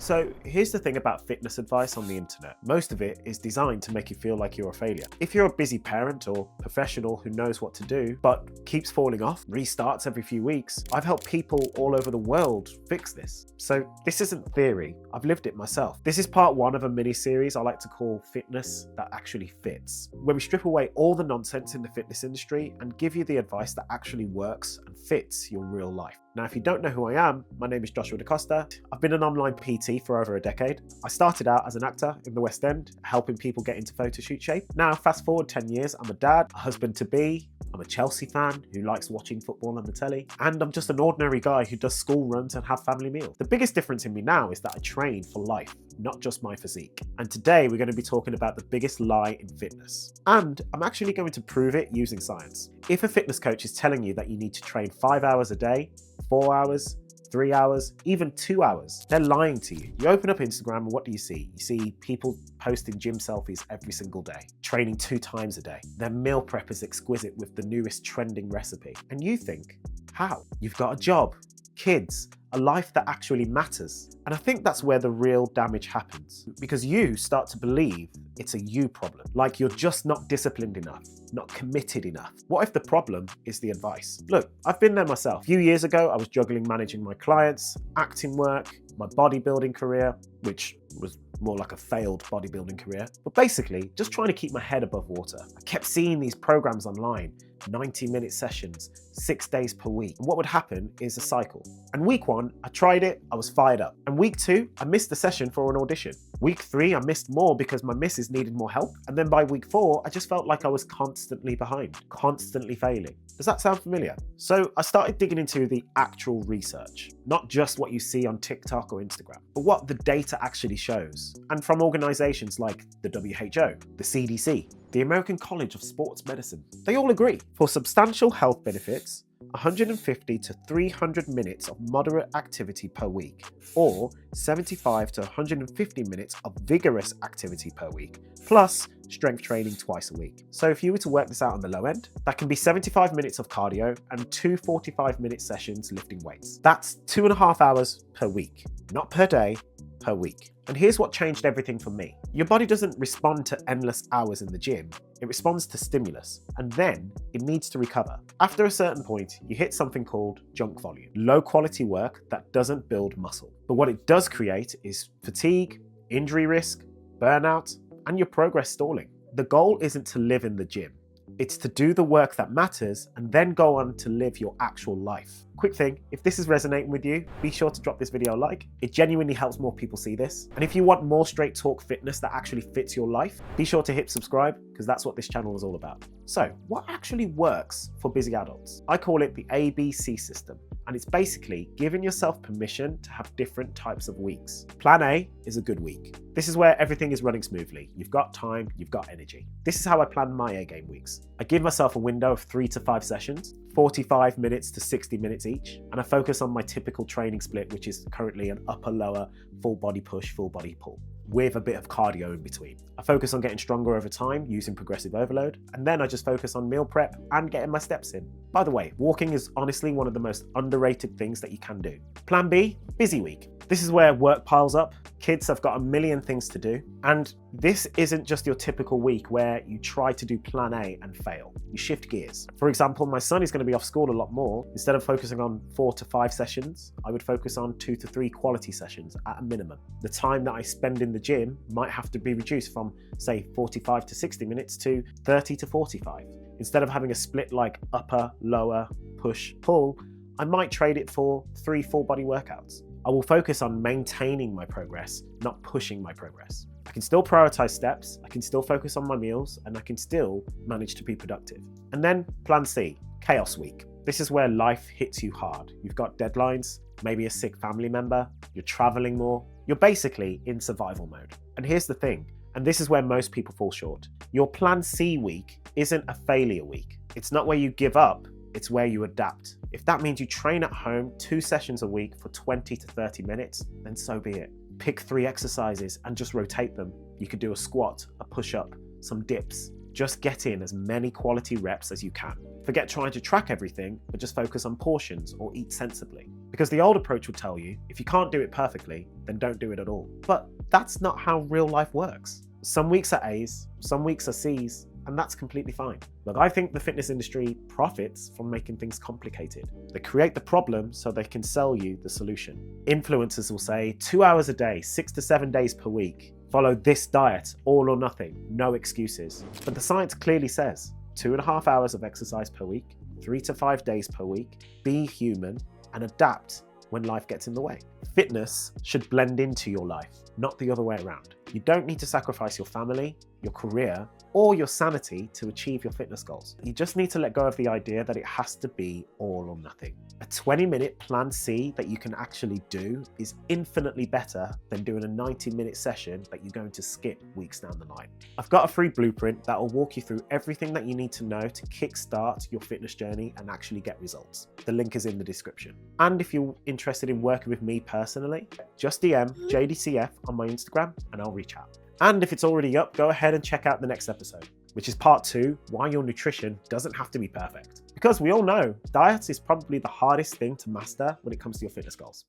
So here's the thing about fitness advice on the internet. Most of it is designed to make you feel like you're a failure. If you're a busy parent or professional who knows what to do, but keeps falling off, restarts every few weeks, I've helped people all over the world fix this. So this isn't theory, I've lived it myself. This is part one of a mini series I like to call Fitness That Actually Fits, where we strip away all the nonsense in the fitness industry and give you the advice that actually works and fits your real life. Now, if you don't know who I am, my name is Joshua Da Costa. I've been an online PT for over a decade. I started out as an actor in the West End, helping people get into photo shoot shape. Now, fast forward 10 years, I'm a dad, a husband-to-be, I'm a Chelsea fan who likes watching football on the telly, and I'm just an ordinary guy who does school runs and have family meals. The biggest difference in me now is that I train for life, not just my physique. And today we're going to be talking about the biggest lie in fitness. And I'm actually going to prove it using science. If a fitness coach is telling you that you need to train 5 hours a day, 4 hours, 3 hours, even 2 hours, they're lying to you. You open up Instagram and what do you see? You see people posting gym selfies every single day, training 2 times a day. Their meal prep is exquisite with the newest trending recipe. And you think, how? You've got a job, kids, a life that actually matters. And I think that's where the real damage happens, because you start to believe it's a you problem, like you're just not disciplined enough, not committed enough. What if the problem is the advice? Look, I've been there myself. A few years ago, I was juggling managing my clients, acting work, my bodybuilding career, which was more like a failed bodybuilding career, but basically just trying to keep my head above water. I kept seeing these programs online, 90-minute sessions, 6 days per week. And what would happen is a cycle. And week 1, I tried it, I was fired up. And week 2, I missed the session for an audition. Week 3, I missed more because my missus needed more help. And then by week 4, I just felt like I was constantly behind, constantly failing. Does that sound familiar? So I started digging into the actual research, not just what you see on TikTok or Instagram, but what the data actually shows. And from organizations like the WHO, the CDC, the American College of Sports Medicine, they all agree. For substantial health benefits, 150 to 300 minutes of moderate activity per week, or 75 to 150 minutes of vigorous activity per week, plus strength training twice a week. So if you were to work this out on the low end, that can be 75 minutes of cardio and 2 45-minute sessions lifting weights. That's 2.5 hours per week, not per day, per week. And here's what changed everything for me. Your body doesn't respond to endless hours in the gym. It responds to stimulus, and then it needs to recover. After a certain point, you hit something called junk volume, low quality work that doesn't build muscle. But what it does create is fatigue, injury risk, burnout, and your progress stalling. The goal isn't to live in the gym. It's to do the work that matters and then go on to live your actual life. Quick thing, if this is resonating with you, be sure to drop this video a like. It genuinely helps more people see this. And if you want more straight talk fitness that actually fits your life, be sure to hit subscribe, because that's what this channel is all about. So, what actually works for busy adults? I call it the ABC system. And it's basically giving yourself permission to have different types of weeks. Plan A is a good week. This is where everything is running smoothly. You've got time, you've got energy. This is how I plan my A-game weeks. I give myself a window of 3 to 5 sessions, 45 minutes to 60 minutes each, and I focus on my typical training split, which is currently an upper-lower, full body push, full body pull, with a bit of cardio in between. I focus on getting stronger over time using progressive overload, and then I just focus on meal prep and getting my steps in. By the way, walking is honestly one of the most underrated things that you can do. Plan B, busy week. This is where work piles up, kids have got a million things to do, and this isn't just your typical week where you try to do plan A and fail. You shift gears. For example, my son is going to be off school a lot more. Instead of focusing on 4 to 5 sessions, I would focus on 2 to 3 quality sessions at a minimum. The time that I spend in the gym might have to be reduced from, say, 45 to 60 minutes to 30 to 45. Instead of having a split like upper, lower, push, pull, I might trade it for 3 full body workouts. I will focus on maintaining my progress, not pushing my progress. I can still prioritize steps, I can still focus on my meals, and I can still manage to be productive. And then plan C, chaos week. This is where life hits you hard. You've got deadlines, maybe a sick family member, you're traveling more. You're basically in survival mode. And here's the thing, and this is where most people fall short. Your plan C week isn't a failure week. It's not where you give up, it's where you adapt. If that means you train at home 2 sessions a week for 20 to 30 minutes, then so be it. Pick 3 exercises and just rotate them. You could do a squat, a push-up, some dips. Just get in as many quality reps as you can. Forget trying to track everything, but just focus on portions or eat sensibly. Because the old approach would tell you, if you can't do it perfectly, then don't do it at all. But that's not how real life works. Some weeks are A's, some weeks are C's, and that's completely fine. Look, I think the fitness industry profits from making things complicated. They create the problem so they can sell you the solution. Influencers will say 2 hours a day, 6 to 7 days per week. Follow this diet, all or nothing, no excuses. But the science clearly says 2.5 hours of exercise per week, 3 to 5 days per week, be human, and adapt when life gets in the way. Fitness should blend into your life, not the other way around. You don't need to sacrifice your family, your career, or your sanity to achieve your fitness goals. You just need to let go of the idea that it has to be all or nothing. A 20-minute plan C that you can actually do is infinitely better than doing a 90-minute session that you're going to skip weeks down the line. I've got a free blueprint that will walk you through everything that you need to know to kickstart your fitness journey and actually get results. The link is in the description. And if you're interested in working with me personally, just DM JDCF on my Instagram and I'll reach out. And if it's already up, go ahead and check out the next episode, which is part 2, why your nutrition doesn't have to be perfect. Because we all know, diets is probably the hardest thing to master when it comes to your fitness goals.